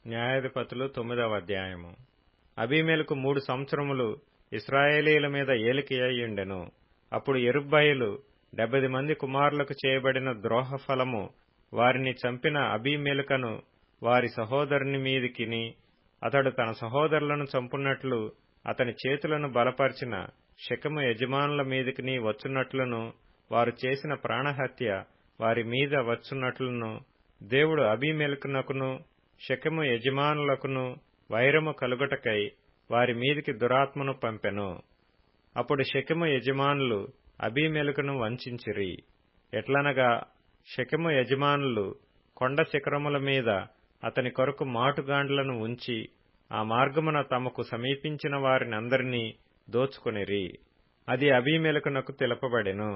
న్యాయాధిపతులు 9వ అధ్యాయము. అబీమెలెకు 3 సంవత్సరములు ఇశ్రాయేలీయుల మీద ఏలిక అయ్యుండెను. అప్పుడు యెరుబ్బయలు 70 మంది కుమారులకు చేయబడిన ద్రోహ ఫలము వారిని చంపిన అబీమెలెకును వారి సహోదరుని మీదికిని, అతడు తన సహోదరులను చంపునట్లు అతని చేతులను బలపరిచిన షెకెము యజమానుల మీదికిని వచ్చున్నట్లును, వారు చేసిన ప్రాణహత్య వారి మీద వచ్చున్నట్లును దేవుడు అబీమెలెకునకును షెకెము యజమానులకును వైరము కలుగుటకై వారి మీదికి దురాత్మను పంపెను. అప్పుడు షెకెము యజమానులు అబీమెలెకును వంచించిరి. ఎట్లనగా షెకెము యజమానులు కొండ శిఖరముల మీద అతని కొరకు మాటుగాండ్లను ఉంచి ఆ మార్గమున తమకు సమీపించిన వారినందరినీ దోచుకొనిరి. అది అబీమెలెకునకు తెలుపబడెను.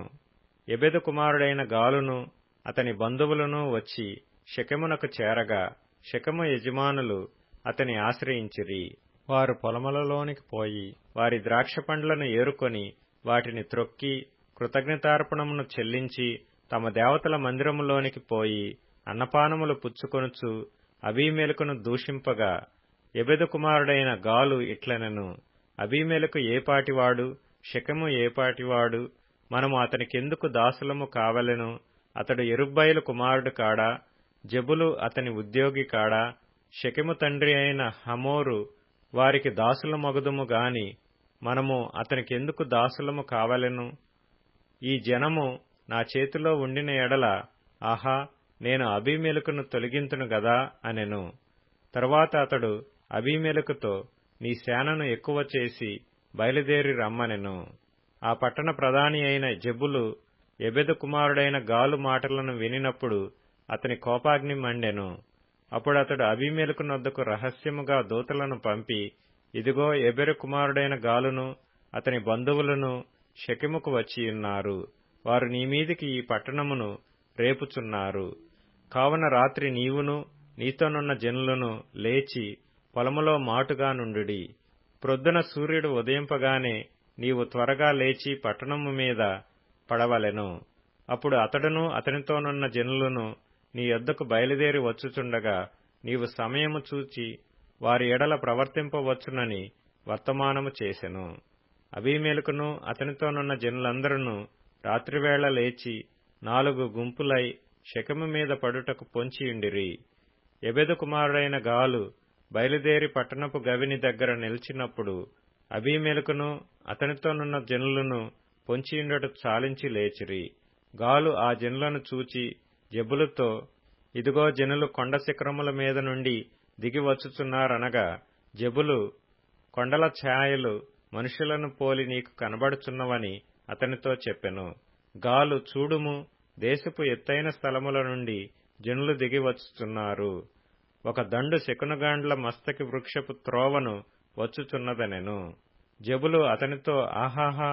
ఎబెదు కుమారుడైన గాలును అతని బంధువులను వచ్చి షెకెమునకు చేరగా షెకెము యజమానులు అతని ఆశ్రయించిరి. వారు పొలములలోనికి పోయి వారి ద్రాక్ష పండ్లను ఏరుకొని వాటిని త్రొక్కి కృతజ్ఞతార్పణమును చెల్లించి తమ దేవతల మందిరములోనికి పోయి అన్నపానములు పుచ్చుకొనుచు అబీమెలెకును దూషింపగా, ఎబెదు కుమారుడైన గాలు ఇట్లనెను, అబీమెలెకు ఏపాటివాడు, షెకెము ఏపాటివాడు, మనము అతనికెందుకు దాసులము కావలెను? అతడు యెరుబ్బయలు కుమారుడు కాడా? జెబులు అతని ఉద్యోగి కాడా? షెకెము తండ్రి అయిన హమోరు వారికి దాసులమగుదుము గాని మనము అతనికెందుకు దాసులము కావలెను? ఈ జనము నా చేతిలో ఉండిన ఎడల ఆహా, నేను అబీమెలెకును తొలగింతును గదా అనెను. తరువాత అతడు అబీమెలెకుతో, నీ సేనను ఎక్కువ చేసి బయలుదేరి రమ్మనెను. ఆ పట్టణ ప్రధాని అయిన జెబులు ఎబెదు కుమారుడైన గాలు మాటలను వినినప్పుడు అతని కోపాగ్ని మండెను. అప్పుడతడు అబీమెలెకునొద్దకు రహస్యముగా దూతలను పంపి, ఇదిగో ఎబెరు కుమారుడైన గాలును అతని బంధువులను షెకెముకు వచ్చియున్నారు. వారు నీ మీదికి ఈ పట్టణమును రేపుచున్నారు. కావున రాత్రి నీవును నీతోనున్న జనులను లేచి పొలములో మాటుగా నుండుడి. ప్రొద్దున సూర్యుడు ఉదయింపగానే నీవు త్వరగా లేచి పట్టణము మీద పడవలెను. అప్పుడు అతడును అతనితోనున్న జనులను నీ యొద్దకు బయలుదేరి వచ్చుచుండగా నీవు సమయము చూచి వారి ఎడల ప్రవర్తింపవచ్చునని వర్తమానము చేసెను. అబీమెలెకును అతనితోనున్న జనులందరూ రాత్రివేళ లేచి 4 గుంపులై షెకెము మీద పడుటకు పొంచియుండిరి. ఎబెదు కుమారుడైన గాలు బయలుదేరి పట్టణపు గవిని దగ్గర నిలిచినప్పుడు అబీమెలెకును అతనితోనున్న జనులను పొంచియుండుట చాలించి లేచిరి. గాలు ఆ జనులను చూచి జెబులుతో, ఇదిగో జనులు కొండ శిఖరముల మీద నుండి దిగి వచ్చుచున్నారనగా, జెబులు, కొండల ఛాయలు మనుషులను పోలి నీకు కనబడుచున్నవని అతనితో చెప్పెను. గాలు, చూడుము, దేశపు ఎత్తైన స్థలముల నుండి జనులు దిగి వచ్చుచున్నారు. ఒక దండు శకునగాండ్ల మస్తకి వృక్షపు త్రోవను వచ్చుచున్నదనెను. జెబులు అతనితో, ఆహాహా,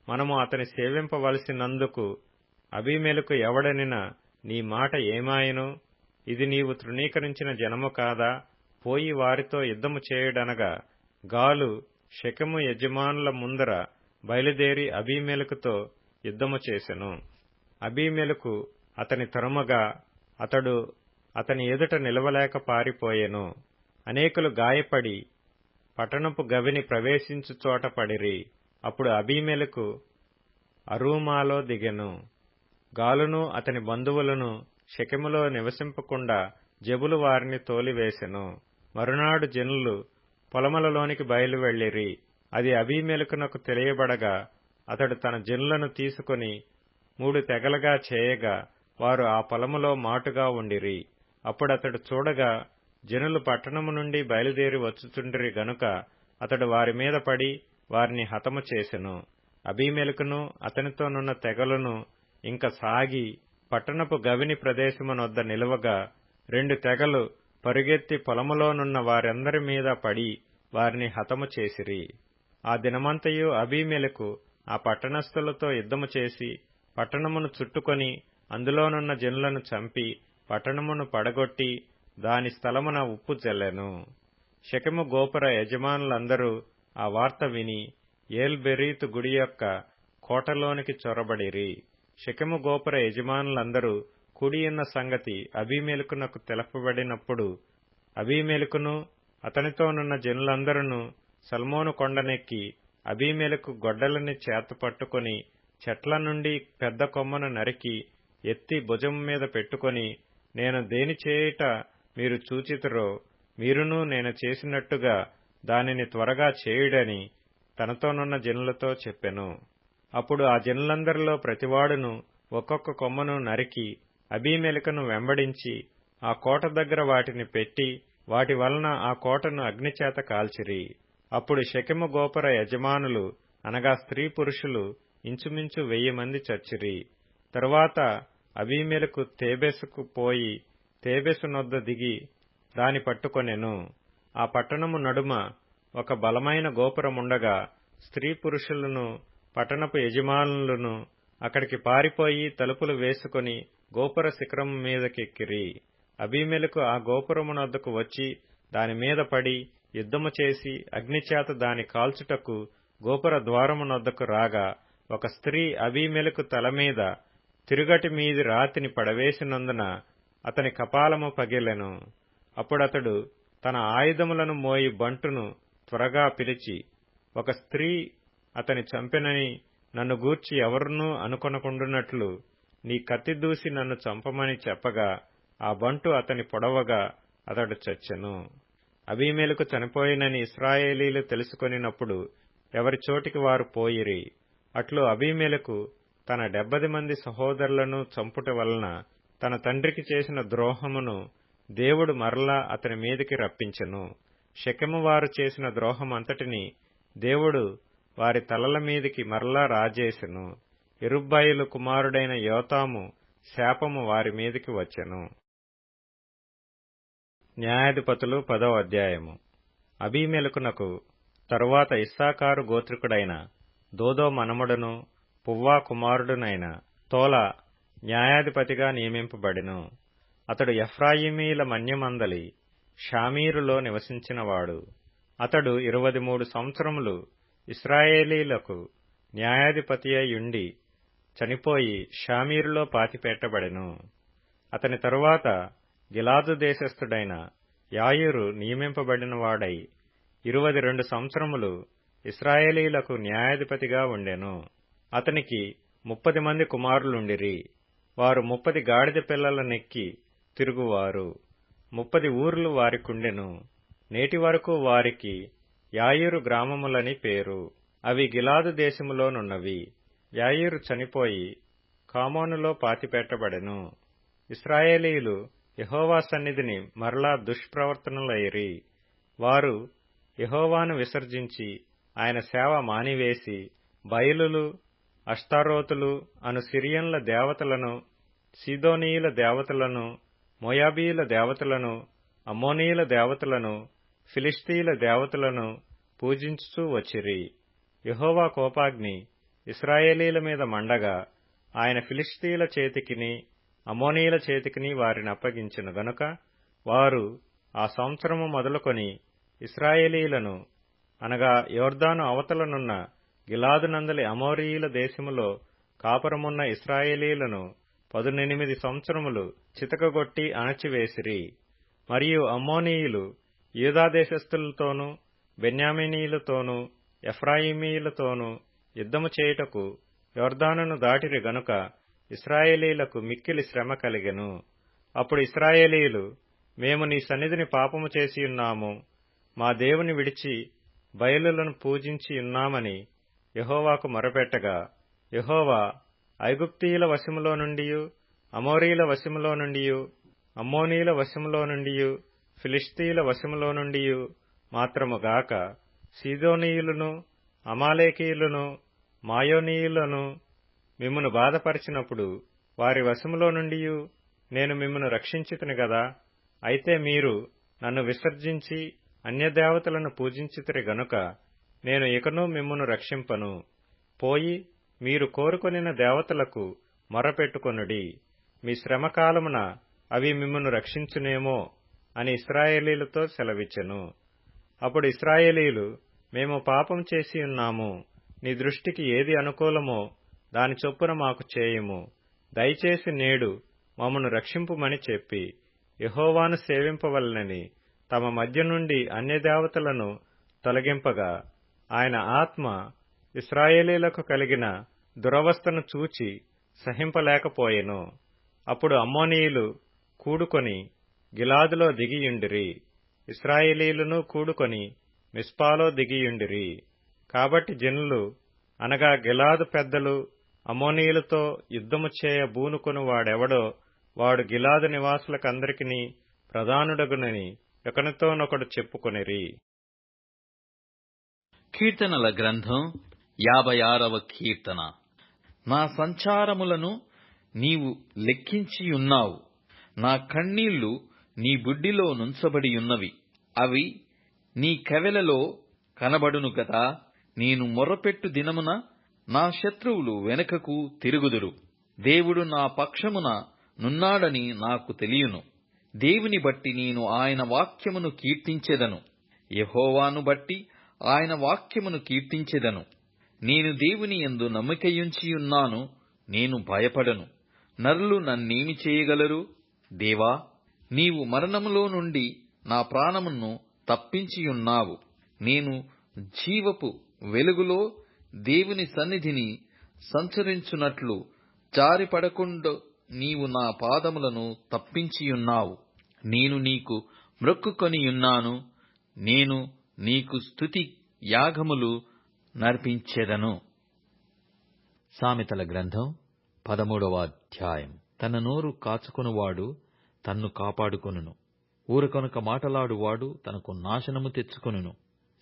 మనము అతని సేవింపవలసినందుకు అబీమెలెకు ఎవడనినా నీ మాట ఏమాయను? ఇది నీవు తృణీకరించిన జనము కాదా? పోయి వారితో యుద్ధము చేయుడనగా, గాలు షెకెము యజమానుల ముందర బయలుదేరి అబీమెలెకుతో యుద్ధము చేసెను. అబీమెలెకు అతని తరుమగా అతడు అతని ఎదుట నిలవలేక పారిపోయెను. అనేకులు గాయపడి పట్టణపు గవిని ప్రవేశించు చోట పడిరి. అప్పుడు అబీమెలెకు అరూమాలో దిగెను. గాలును అతని బంధువులను షెకెములో నివసింపకుండా జెబులు వారిని తోలివేసెను. మరునాడు జనులు పొలములలోనికి బయలు వెళ్లిరి. అది అబీమెలెకునకు తెలియబడగా అతడు తన జనులను తీసుకుని 3 తెగలుగా చేయగా వారు ఆ పొలములో మాటుగా ఉండిరి. అప్పుడతడు చూడగా జనులు పట్టణము నుండి బయలుదేరి వచ్చుచుండిరి గనుక అతడు వారి మీద పడి వారిని హతము చేసెను. అబీమెలెకును అతనితోనున్న తెగలను ఇంక సాగి పట్టణపు గవిని ప్రదేశమునొద్ద నిలువగా 2 తెగలు పరుగెత్తి పొలములోనున్న వారందరి మీద పడి వారిని హతము చేసిరి. ఆ దినమంతయు అబీమెలెకు ఆ పట్టణస్థులతో యుద్ధము చేసి పట్టణమును చుట్టుకొని అందులోనున్న జనులను చంపి పట్టణమును పడగొట్టి దాని స్థలమున ఉప్పు చల్లెను. షెకెము గోపుర యజమానులందరూ ఆ వార్త విని ఏల్బెరీతు గుడి యొక్క కోటలోనికి చొరబడిరి. షెకెము గోపుర యజమానులందరూ కూడియున్న సంగతి అబీమెలెకునకు తెలపబడినప్పుడు అబీమెలకును అతనితోనున్న జనులందరూ సల్మోను కొండనెక్కి అబీమెలకు గొడ్డలిని చేత పట్టుకొని చెట్ల నుండి పెద్ద కొమ్మను నరికి ఎత్తి భుజం మీద పెట్టుకొని, నేను దేని చేయుట మీరు చూచితిరో మీరును నేను చేసినట్టుగా దానిని త్వరగా చేయుడని తనతోనున్న జనులతో చెప్పెను. అప్పుడు ఆ జనులందరిలో ప్రతివాడును ఒక్కొక్క కొమ్మను నరికి అబీమెలకును వెంబడించి ఆ కోట దగ్గర వాటిని పెట్టి వాటి వలన ఆ కోటను అగ్నిచేత కాల్చిరి. అప్పుడు షెకెము గోపుర యజమానులు అనగా స్త్రీ పురుషులు ఇంచుమించు 1000 మంది చచ్చిరి. తరువాత అబీమెలెకు తేబెసుకు పోయి తేబెసు నొద్ద దిగి దాని పట్టుకొనెను. ఆ పట్టణము నడుమ ఒక బలమైన గోపురముండగా స్త్రీ పురుషులను పట్టణపు యజమానులను అక్కడికి పారిపోయి తలుపులు వేసుకుని గోపుర శిఖరము మీదకెక్కిరి. అబీమెలెకు ఆ గోపురమునొద్దకు వచ్చి దానిమీద పడి యుద్ధము చేసి అగ్నిచేత దాని కాల్చుటకు గోపుర ద్వారమునొద్దకు రాగా, ఒక స్త్రీ అబీమెలెకు తలమీద తిరుగటి మీది రాతిని పడవేసినందున అతని కపాలము పగిలెను. అప్పుడతడు తన ఆయుధములను మోయి బంటును త్వరగా పిలిచి, ఒక స్త్రీ అతని చంపెనని నన్ను గూర్చి ఎవరునూ అనుకొనకుండునట్లు నీ కత్తి దూసి నన్ను చంపమని చెప్పగా, ఆ బంటు అతని పొడవగా అతడు చచ్చెను. అబీమెలెకు చనిపోయినని ఇశ్రాయేలీలు తెలుసుకొనినప్పుడు ఎవరి చోటికి వారు పోయిరి. అట్లు అబీమెలెకు తన 70 మంది సహోదరులను చంపుట వలన తన తండ్రికి చేసిన ద్రోహమును దేవుడు మరలా అతని మీదికి రప్పించెను. షెకెము వారు చేసిన ద్రోహమంతటిని దేవుడు వారి తలల మీదికి మరలా రాజేసెను. యెరుబ్బయలు కుమారుడైన యోతాము శాపము వారి మీదికి వచ్చెను. న్యాయాధిపతులు 10వ అధ్యాయము. అబీమెలెకునకు తరువాత ఇస్సాకారు గోత్రికుడైన దోదో మనుమడును పువ్వా కుమారుడునైన తోలా న్యాయాధిపతిగా నియమింపబడెను. అతడు ఎఫ్రాయిమీల మన్యమందలి షామీరులో నివసించినవాడు. అతడు 23 సంవత్సరములు ఇశ్రాయేలీలకు న్యాయాధిపతియుండి చనిపోయి షామీరులో పాతిపెట్టబడెను. అతని తరువాత గిలాదు దేశస్థుడైన యాయీరు నియమింపబడినవాడై 22 సంవత్సరములు ఇశ్రాయేలీలకు న్యాయాధిపతిగా ఉండెను. అతనికి 30 మంది కుమారులుండిరి. వారు 30 గాడిద పిల్లలనెక్కి తిరుగువారు. 30 ఊర్లు వారికుండెను. నేటి వరకు వారికి యాయీరు గ్రామములని పేరు. అవి గిలాదు దేశములోనున్నవి. యాయీరు చనిపోయి కామోనులో పాతిపెట్టబడెను. ఇశ్రాయేలీలు యెహోవా సన్నిధిని మరలా దుష్ప్రవర్తనులైరి. వారు యెహోవాను విసర్జించి ఆయన సేవ మానివేసి బయలులు, అష్తారోతులు అను సిరియన్ల దేవతలను, సీదోనీయుల దేవతలను, మోయాబీయుల దేవతలను, అమ్మోనీయుల దేవతలను, ఫిలిష్తీయుల దేవతలను పూజించుచూ వచ్చిరి. యెహోవా కోపాగ్ని ఇశ్రాయేలీల మీద మండగా ఆయన ఫిలిష్తీయుల చేతికిని అమ్మోనీయుల చేతికిని వారిని అప్పగించెను గనుక వారు ఆ సంవత్సరము మొదలుకొని ఇశ్రాయేలీలను అనగా యొర్దాను అవతలనున్న గిలాదునందలి అమోరీయుల దేశములో కాపురమున్న ఇశ్రాయేలీలను 18 సంవత్సరములు చితకగొట్టి అణచివేసిరి. మరియు అమ్మోనీయులు యూదా దేశస్థులతోనూ బెన్యామీనీయులతోనూ ఎఫ్రాయిమీయులతోనూ యుద్ధము చేయుటకు యొర్దానును దాటిరి గనుక ఇశ్రాయేలీలకు మిక్కిలి శ్రమ కలిగెను. అప్పుడు ఇశ్రాయేలీలు, మేము నీ సన్నిధిని పాపము చేసియున్నాము, మా దేవుని విడిచి బయలులను పూజించియున్నామని యెహోవాకు మొరపెట్టగా, యెహోవా ఐగుప్తీయుల వశములో నుండియు, అమోరీయుల వశములో నుండియు, అమ్మోనీయుల వశములో నుండియు, ఫిలిష్తీయుల వశములో నుండియు మాత్రముగాక సీదోనీయులను, అమాలేకీయులను, మాయోనీయులను మిమ్మును బాధపరిచినప్పుడు వారి వశములో నుండియు నేను మిమ్మును రక్షించితిని గదా. అయితే మీరు నన్ను విసర్జించి అన్యదేవతలను పూజించితిరి గనుక నేను ఇకను మిమ్మును రక్షింపను. పోయి మీరు కోరుకొనిన దేవతలకు మొరపెట్టుకొనుడి. మీ శ్రమకాలమున అవి మిమ్మును రక్షించునేమో అని ఇశ్రాయేలీలతో సెలవిచ్చెను. అప్పుడు ఇశ్రాయేలీలు, మేము పాపం చేసియున్నాము, నీ దృష్టికి ఏది అనుకూలమో దాని చొప్పున మాకు చేయుము, దయచేసి నేడు మమ్మను రక్షింపుమని చెప్పి యెహోవాను సేవింపవలెనని తమ మధ్య నుండి అన్యదేవతలను తొలగింపగా ఆయన ఆత్మ ఇశ్రాయేలీలకు కలిగిన దురవస్థను చూచి సహింపలేకపోయెను. అప్పుడు అమ్మోనీయులు కూడుకొని గిలాదులో దిగియుండిరి, ఇశ్రాయేలీయులను కూడుకొని మిస్పాలో దిగియుండిరి. కాబట్టి జనులు, అనగా గిలాదు పెద్దలు, అమ్మోనీయులతో యుద్ధము చేయ బూనుకొని వాడెవడో వాడు గిలాదు నివాసులకందరికీ ప్రధానుడగునని ఒకనితోనొకడు చెప్పుకొనిరి. కీర్తనల గ్రంథం 56వ కీర్తన. నా సంచారములను నీవు లెక్కించియున్నావు, నా కన్నీళ్లు నీ బుడ్డిలో నుంచబడియున్నవి. అవి నీ కవెలలో కనబడును గదా. నేను మొర్రపెట్టు దినమున నా శత్రువులు వెనుకకు తిరుగుదురు. దేవుడు నా పక్షమున నున్నాడని నాకు తెలియును. దేవుని బట్టి నేను ఆయన వాక్యమును కీర్తించెదను. యెహోవాను బట్టి ఆయన వాక్యమును కీర్తించెదను. నేను దేవుని యందు నమ్మికయుంచియున్నాను, నేను భయపడను. నరులు నన్నేమి చేయగలరు? దేవా, నీవు మరణములో నుండి నా ప్రాణమును తప్పించియున్నావు. నేను జీవపు వెలుగులో దేవుని సన్నిధిని సంచరించున్నట్లు జారిపడకుండా నీవు నా పాదములను తప్పించియున్నావు. నేను నీకు మ్రొక్కుకొనియున్నాను, నేను నీకు స్తుతి యాగములు నర్పించెదను. సామెతల గ్రంథం 13వ అధ్యాయం. తన నోరు కాచుకొనువాడు తన్ను కాపాడుకొనును, ఊరకొనక మాటలాడువాడు తనకు నాశనము తెచ్చుకొనును.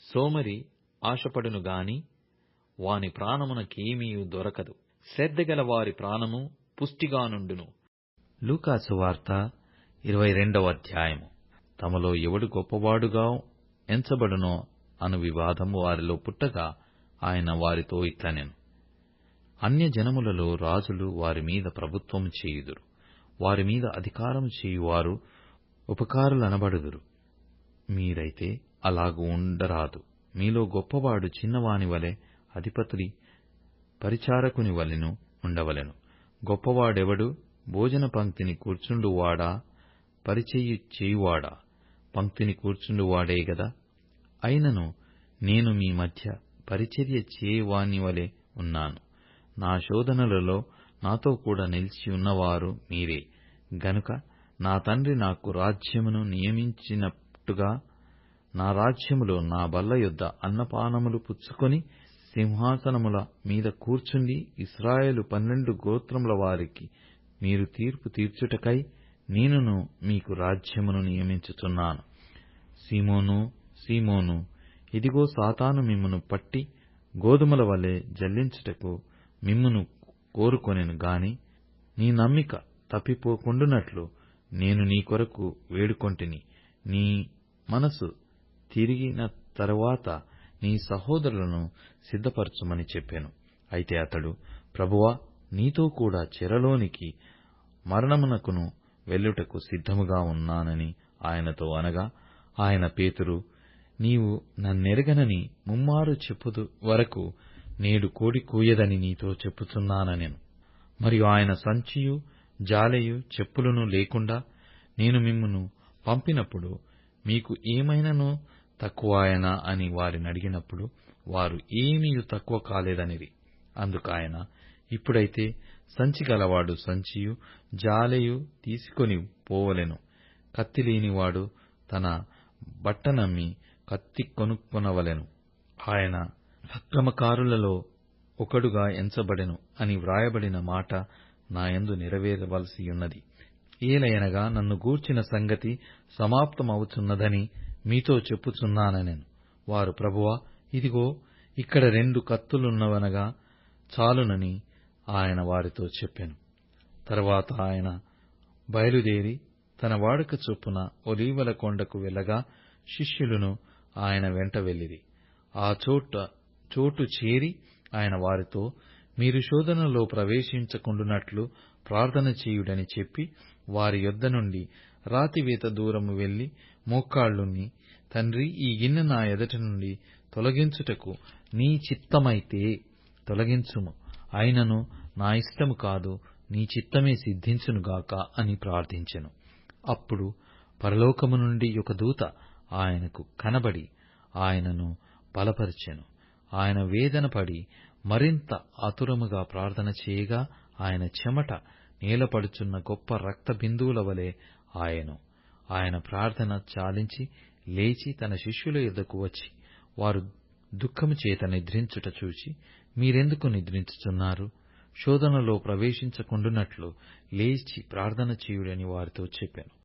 సోమరి ఆశపడును గాని వాని ప్రాణమునకేమీయు దొరకదు. శ్రద్ధగల వారి ప్రాణము పుష్టిగా నుండును. లూకాసు వార్త 22వ అధ్యాయము. తమలో ఎవడు గొప్పవాడుగా ఎంచబడునో అను వివాదము వారిలో పుట్టగా ఆయన వారితో ఇట్లనెను. అన్యజనములలో రాజులు వారి మీద ప్రభుత్వము చేయుదురు, వారి మీద అధికారము చేయువారు ఉపకారులనబడుదురు. మీరైతే అలాగు ఉండరాదు. మీలో గొప్పవాడు చిన్నవాని వలె, అధిపతి పరిచారకుని వలెను ఉండవలెను. గొప్పవాడెవడు? భోజన పంక్తిని కూర్చుండువాడా, పరిచర్య చేయువాడా? పంక్తిని కూర్చుండువాడే గదా. అయినను నేను మీ మధ్య పరిచర్య చేయువాని వలె ఉన్నాను. నా శోధనలలో నాతో కూడా నిలిచి ఉన్నవారు మీరే గనుక నా తండ్రి నాకు రాజ్యమును నియమించినట్టుగా నా రాజ్యములో నా బల్ల యొద్ద అన్నపానములు పుచ్చుకొని సింహాసనముల మీద కూర్చుండి ఇశ్రాయేలు 12 గోత్రముల వారికి మీరు తీర్పు తీర్చుటకై నేనును మీకు రాజ్యమును నియమించుచున్నాను. సీమోను, సీమోను, ఇదిగో సాతాను మిమ్మును పట్టి గోధుమల వలె జల్లించుటకు మిమ్మును కోరుకొనెను గాని నీ నమ్మిక తప్పిపోకుండునట్లు నేను నీ కొరకు వేడుకొంటిని. నీ మనసు తిరిగిన తరువాత నీ సహోదరులను సిద్ధపరచుమని చెప్పాను. అయితే అతడు, ప్రభువా, నీతో కూడా చెరలోనికి మరణమునకును వెళ్ళుటకు సిద్ధముగా ఉన్నానని ఆయనతో అనగా, ఆయన పేతురు, నీవు నన్నెరగనని ముమ్మారు చెప్పుదు వరకు నేడు కోడి కూయదని నీతో చెప్పుచున్నానెను. మరియు ఆయన సంచియు జాలెయు చెప్పులను లేకుండా నేను మిమ్మును పంపినప్పుడు మీకు ఏమైనను తక్కువాయనా అని వారినడిగినప్పుడు వారు ఏమీయు తక్కువ కాలేదనిరి. అందుకాయన, ఇప్పుడైతే సంచి గలవాడు సంచియు జాలెయు తీసుకొని పోవలెను. కత్తి లేనివాడు తన బట్టనమ్మి కత్తి కొనుక్కొనవలెను. ఆయన అక్రమకారులలో ఒకడుగా ఎంచబడెను అని వ్రాయబడిన మాట నాయందు నెరవేరవలసియున్నది. ఏలయనగా నన్ను గూర్చిన సంగతి సమాప్తమవుచున్నదని మీతో చెప్పుచున్నానెను. వారు, ప్రభువా, ఇదిగో ఇక్కడ 2 కత్తులున్నవనగా చాలునని ఆయన వారితో చెప్పెను. తరువాత ఆయన బయలుదేరి తన వాడుక చొప్పున ఒలీవల కొండకు వెళ్ళగా శిష్యులను ఆయన వెంట వెళ్ళిరి. ఆ చోటు చేరి ఆయన వారితో, మీరు శోధనలో ప్రవేశించకుండునట్లు ప్రార్థన చేయుడని చెప్పి వారి యొద్ద నుండి రాతివేత దూరము వెళ్లి మోకాళ్ళుని, తండ్రి, ఈ గిన్నె నా ఎదుట నుండి తొలగించుటకు నీ చిత్తమైతే తొలగించుము, అయినను నా ఇష్టము కాదు నీ చిత్తమే సిద్ధించునుగాక అని ప్రార్థించెను. అప్పుడు పరలోకము నుండి ఒక దూత ఆయనకు కనబడి ఆయనను బలపరిచెను. ఆయన వేదన పడి మరింత ఆతురముగా ప్రార్థన చేయగా ఆయన చెమట నేలపడుచున్న గొప్ప రక్త బిందువుల వలె ఆయను. ఆయన ప్రార్థన చాలించి లేచి తన శిష్యుల యొద్దకు వచ్చి వారు దుఃఖము చేత నిద్రించుట చూచి, మీరెందుకు నిద్రించుచున్నారు? శోధనలో ప్రవేశించకుండునట్లు లేచి ప్రార్థన చేయుడని వారితో చెప్పెను.